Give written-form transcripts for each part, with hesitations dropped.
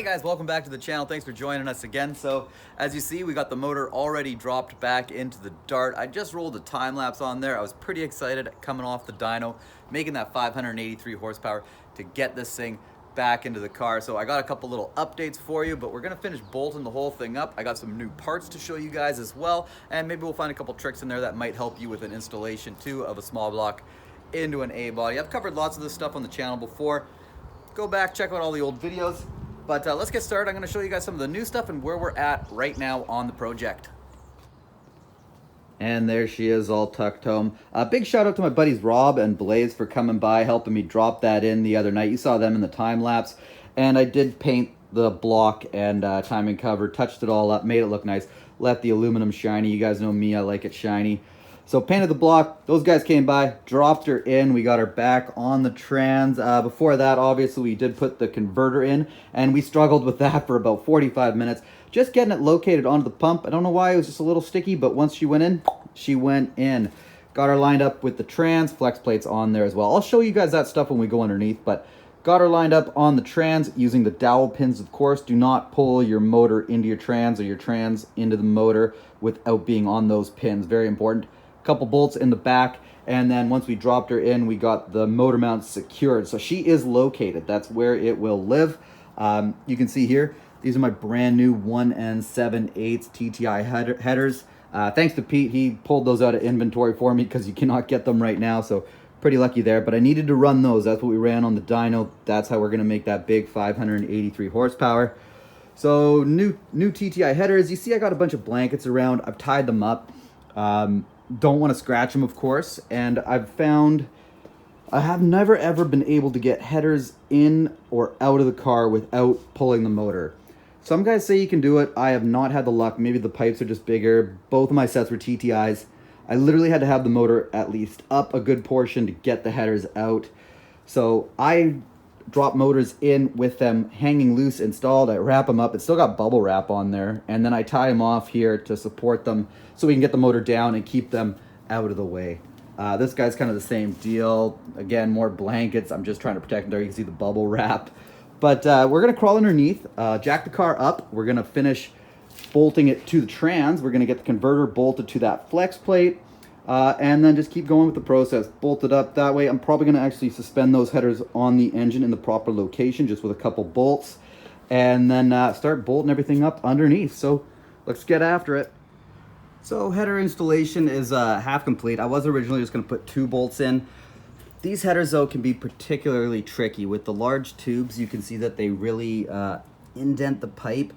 Hey guys, welcome back to the channel. Thanks for joining us again. So as you see, we got the motor already dropped back into the Dart. I just rolled a time lapse on there. I was pretty excited coming off the dyno, making that 583 horsepower to get this thing back into the car. So I got a couple little updates for you, but we're gonna finish bolting the whole thing up. I got some new parts to show you guys as well, and maybe we'll find a couple tricks in there that might help you with an installation too of a small block into an A body. I've covered lots of this stuff on the channel before. Go back, check out all the old videos. But let's get started. I'm going to show you guys some of the new stuff and where we're at right now on the project. And there she is, all tucked home. Big shout out to my buddies Rob and Blaze for coming by, helping me drop that in the other night. You saw them in the time lapse. And I did paint the block and timing cover, touched it all up, made it look nice, left the aluminum shiny. You guys know me, I like it shiny. So painted the block, those guys came by, dropped her in, we got her back on the trans. Before that, obviously, we did put the converter in, and we struggled with that for about 45 minutes, just getting it located onto the pump. I don't know why, it was just a little sticky, but once she went in, she went in. Got her lined up with the trans, flex plates on there as well. I'll show you guys that stuff when we go underneath, but got her lined up on the trans using the dowel pins, of course. Do not pull your motor into your trans or your trans into the motor without being on those pins, very important. Couple bolts in the back, and then once we dropped her in, we got the motor mount secured. So she is located. That's where it will live. You can see here, these are my brand new 1N7/8 TTI headers. Thanks to Pete, he pulled those out of inventory for me because you cannot get them right now, so pretty lucky there. But I needed to run those. That's what we ran on the dyno. That's how we're going to make that big 583 horsepower. So new TTI headers. You see I got a bunch of blankets around. I've tied them up. Don't want to scratch them, of course, and I've found I have never ever been able to get headers in or out of the car without pulling the motor. Some guys say you can do it. I have not had the luck. Maybe the pipes are just bigger. Both of my sets were TTIs. I literally had to have the motor at least up a good portion to get the headers out. So I drop motors in with them hanging loose installed. I wrap them up. It's still got bubble wrap on there, and then I tie them off here to support them so we can get the motor down and keep them out of the way. This guy's kind of the same deal. Again, more blankets. I'm just trying to protect them there. You can see the bubble wrap. But we're going to crawl underneath, jack the car up. We're going to finish bolting it to the trans. We're going to get the converter bolted to that flex plate. And then just keep going with the process. Bolt it up that way. I'm probably going to actually suspend those headers on the engine in the proper location just with a couple bolts. And then start bolting everything up underneath. So let's get after it. So header installation is half complete. I was originally just going to put 2 bolts in. These headers though can be particularly tricky. With the large tubes, you can see that they really indent the pipe.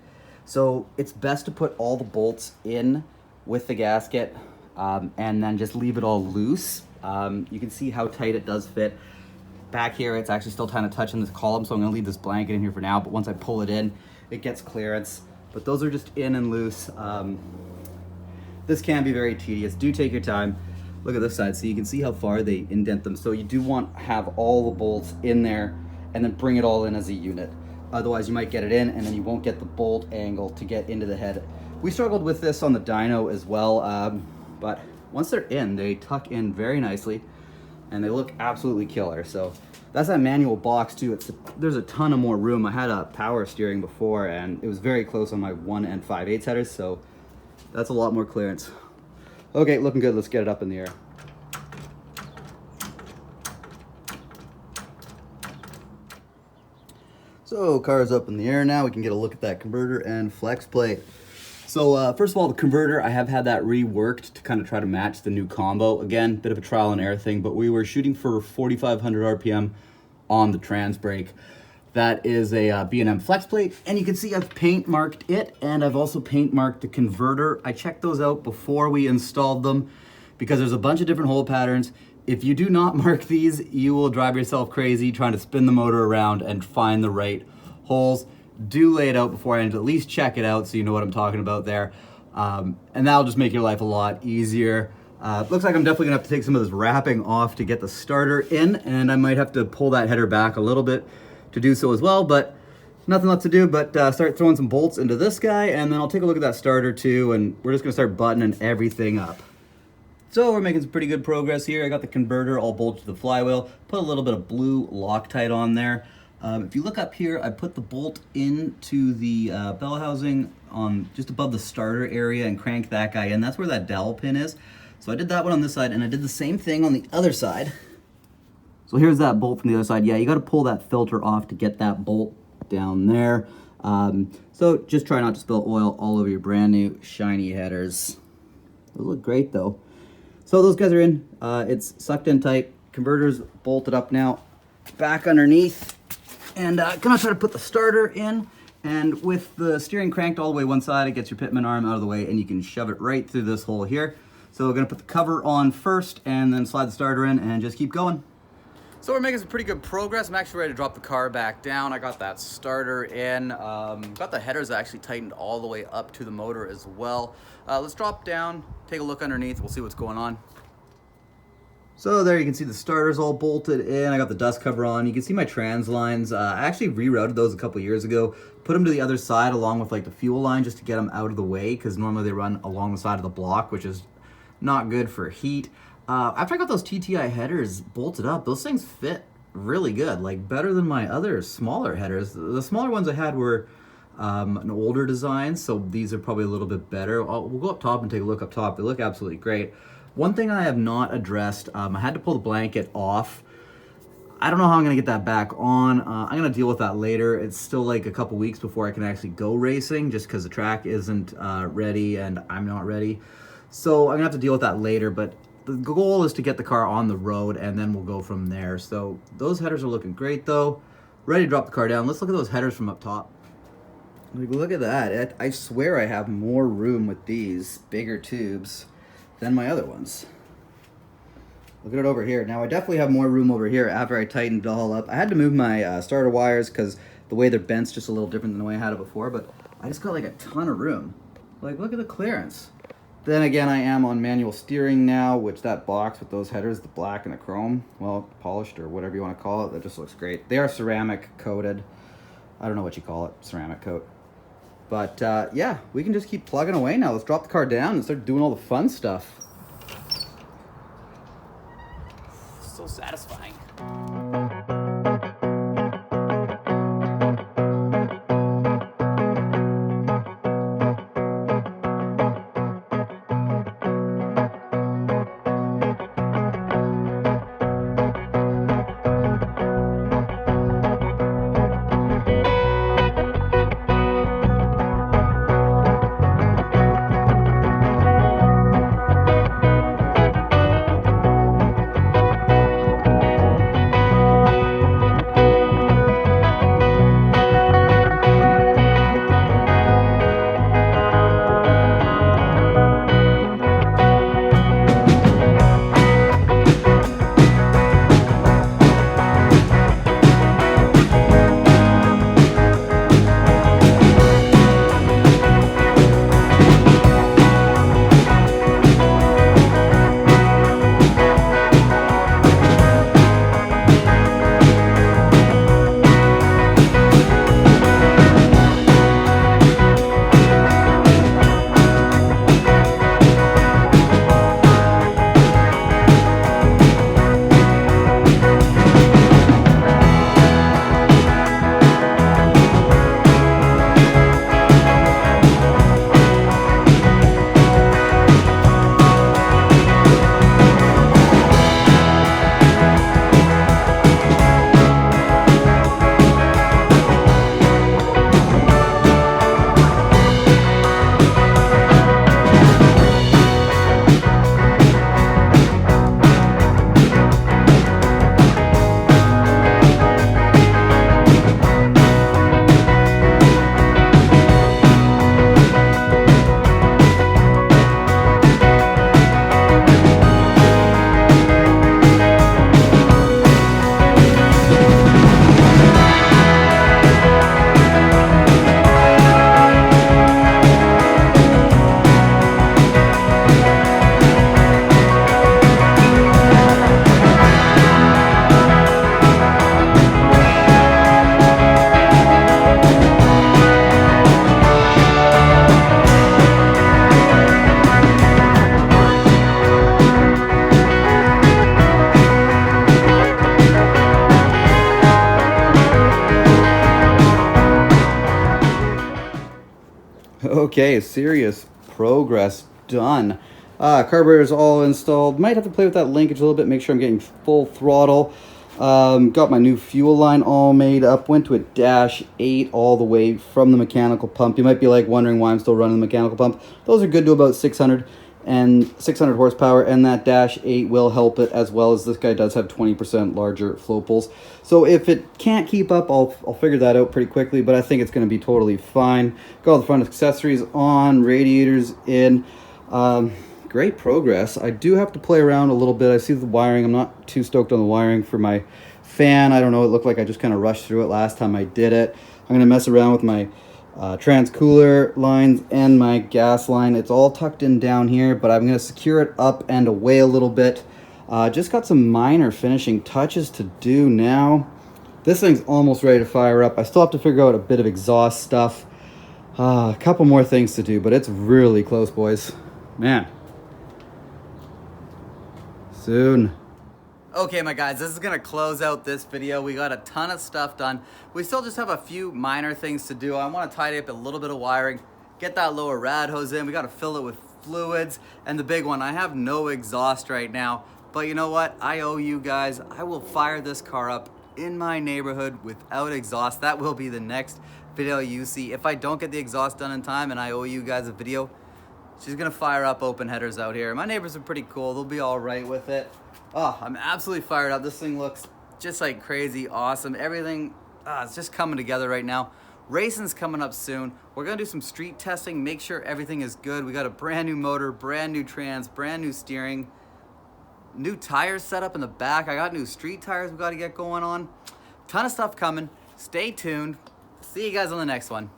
So it's best to put all the bolts in with the gasket. And then just leave it all loose. You can see how tight it does fit. Back here, it's actually still kind of touching this column, so I'm gonna leave this blanket in here for now, but once I pull it in, it gets clearance. But those are just in and loose. This can be very tedious. Do take your time. Look at this side, so you can see how far they indent them. So you do want to have all the bolts in there and then bring it all in as a unit. Otherwise, you might get it in and then you won't get the bolt angle to get into the head. We struggled with this on the dyno as well. But once they're in, they tuck in very nicely and they look absolutely killer. So that's that manual box too. There's a ton of more room. I had a power steering before and it was very close on my 1N5/8 headers, so that's a lot more clearance. Okay, looking good. Let's get it up in the air. So car's up in the air now. We can get a look at that converter and flex plate. So first of all, the converter, I have had that reworked to kind of try to match the new combo. Again, bit of a trial and error thing, but we were shooting for 4,500 RPM on the trans brake. That is a B&M flex plate, and you can see I've paint marked it, and I've also paint marked the converter. I checked those out before we installed them because there's a bunch of different hole patterns. If you do not mark these, you will drive yourself crazy trying to spin the motor around and find the right holes. Do lay it out beforehand, at least check it out so you know what I'm talking about there. And that'll just make your life a lot easier. Looks like I'm definitely gonna have to take some of this wrapping off to get the starter in, and I might have to pull that header back a little bit to do so as well, but nothing left to do but start throwing some bolts into this guy, and then I'll take a look at that starter too, and we're just gonna start buttoning everything up. So we're making some pretty good progress here. I got the converter all bolted to the flywheel, put a little bit of blue Loctite on there. If you look up here, I put the bolt into the bell housing on just above the starter area and cranked that guy in. That's where that dowel pin is. So I did that one on this side, and I did the same thing on the other side. So here's that bolt from the other side. Yeah, you got to pull that filter off to get that bolt down there. So just try not to spill oil all over your brand new shiny headers. They look great though. So those guys are in. It's sucked in tight. Converter's bolted up now. Back underneath. And gonna try to put the starter in. And with the steering cranked all the way one side, it gets your pitman arm out of the way, and you can shove it right through this hole here. So we're gonna put the cover on first, and then slide the starter in, and just keep going. So we're making some pretty good progress. I'm actually ready to drop the car back down. I got that starter in. Got the headers actually tightened all the way up to the motor as well. Let's drop down, take a look underneath. We'll see what's going on. So there you can see the starter's all bolted in. I got the dust cover on. You can see my trans lines. I actually rerouted those a couple years ago. Put them to the other side along with like the fuel line just to get them out of the way, because normally they run along the side of the block, which is not good for heat. After I got those TTI headers bolted up, those things fit really good, like better than my other smaller headers. The smaller ones I had were an older design, so these are probably a little bit better. We'll go up top and take a look up top. They look absolutely great. One thing I have not addressed, I had to pull the blanket off. I don't know how I'm gonna get that back on. I'm gonna deal with that later. It's still like a couple weeks before I can actually go racing, just because the track isn't ready and I'm not ready. So I'm gonna have to deal with that later, but the goal is to get the car on the road, and then we'll go from there. So those headers are looking great though. Ready to drop the car down. Let's look at those headers from up top. Like, look at that. I swear I have more room with these bigger tubes than my other ones. Look at it over here. Now I definitely have more room over here after I tightened it all up. I had to move my starter wires because the way they're bent's just a little different than the way I had it before, but I just got like a ton of room. Like, look at the clearance. Then again, I am on manual steering now, which that box with those headers, the black and the chrome, well, polished or whatever you want to call it, that just looks great. They are ceramic coated. I don't know what you call it, ceramic coat. But yeah, we can just keep plugging away now. Let's drop the car down and start doing all the fun stuff. So satisfying. Okay, serious progress done. Carburetor is all installed. Might have to play with that linkage a little bit, make sure I'm getting full throttle. Got my new fuel line all made up. Went to a -8 all the way from the mechanical pump. You might be like wondering why I'm still running the mechanical pump. Those are good to about 600 horsepower, and that -8 will help it, as well as this guy does have 20% larger flow pulls. So if it can't keep up, I'll figure that out pretty quickly, but I think it's going to be totally fine. Got all the front accessories on, radiators in. Great progress. I do have to play around a little bit. I see the wiring. I'm not too stoked on the wiring for my fan. I don't know. It looked like I just kind of rushed through it last time I did it. I'm going to mess around with my trans cooler lines and my gas line. It's all tucked in down here, but I'm going to secure it up and away a little bit. Just got some minor finishing touches to do now. This thing's almost ready to fire up. I still have to figure out a bit of exhaust stuff. A couple more things to do, but it's really close, boys. Man. Soon. Okay, my guys, this is gonna close out this video. We got a ton of stuff done. We still just have a few minor things to do. I want to tidy up a little bit of wiring, get that lower rad hose in. We got to fill it with fluids, and the big one, I have no exhaust right now, but you know what? I owe you guys. I will fire this car up in my neighborhood without exhaust. That will be the next video you see. If I don't get the exhaust done in time and I owe you guys a video, she's gonna fire up open headers out here. My neighbors are pretty cool. They'll be all right with it. Oh, I'm absolutely fired up. This thing looks just like crazy awesome. Everything, it's just coming together right now. Racing's coming up soon. We're gonna do some street testing, make sure everything is good. We got a brand new motor, brand new trans, brand new steering, new tires set up in the back. I got new street tires we gotta get going on. Ton of stuff coming. Stay tuned. See you guys on the next one.